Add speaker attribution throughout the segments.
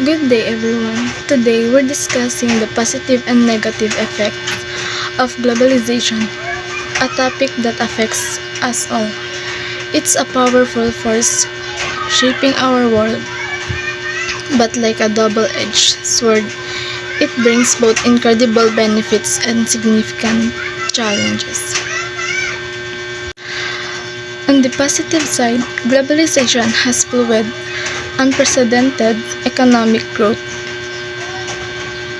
Speaker 1: Good day everyone. Today we're discussing the positive and negative effects of globalization, a topic that affects us all. It's a powerful force shaping our world, but like a double-edged sword, it brings both incredible benefits and significant challenges. On the positive side, globalization has fueled unprecedented economic growth.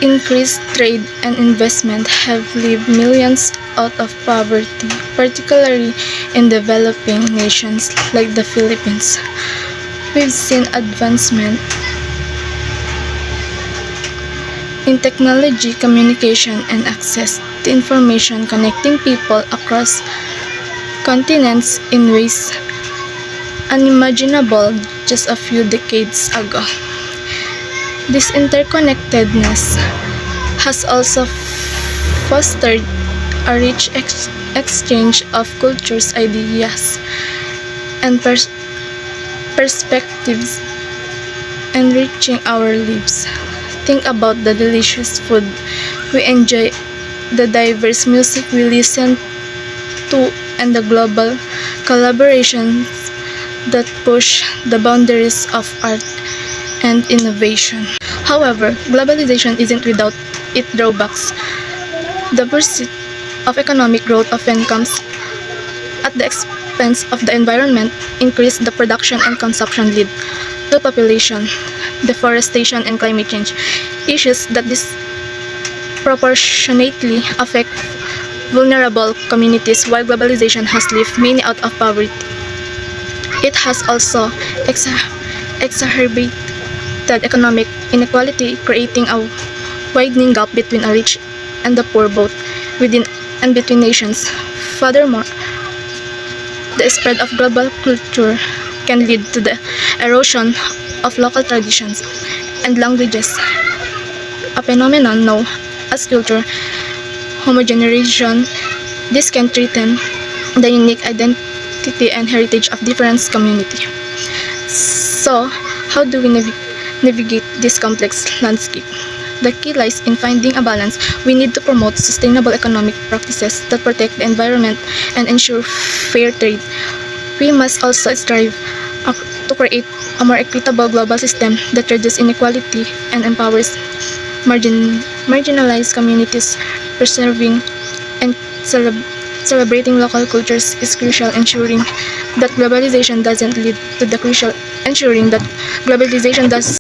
Speaker 1: Increased trade and investment have lifted millions out of poverty, particularly in developing nations like the Philippines. We've seen advancement in technology, communication, and access to information connecting people across continents in ways unimaginable just a few decades ago. This interconnectedness has also fostered a rich exchange of cultures, ideas, and perspectives, enriching our lives. Think about the delicious food we enjoy, the diverse music we listen to, and the global collaborations that push the boundaries of art and innovation. However, globalization isn't without its drawbacks. The pursuit of economic growth often comes at the expense of the environment. Increase the production and consumption lead to population, deforestation, and climate change, issues that disproportionately affect vulnerable communities. While globalization has lifted many out of poverty, it has also exacerbated economic inequality, creating a widening gap between the rich and the poor, both within and between nations. Furthermore, the spread of global culture can lead to the erosion of local traditions and languages, a phenomenon known as cultural homogenization. This can threaten the unique identity and heritage of different communities. So, how do we navigate this complex landscape? The key lies in finding a balance. We need to promote sustainable economic practices that protect the environment and ensure fair trade. We must also strive to create a more equitable global system that reduces inequality and empowers marginalized communities. Preserving and celebrating local cultures is crucial, ensuring that globalization doesn't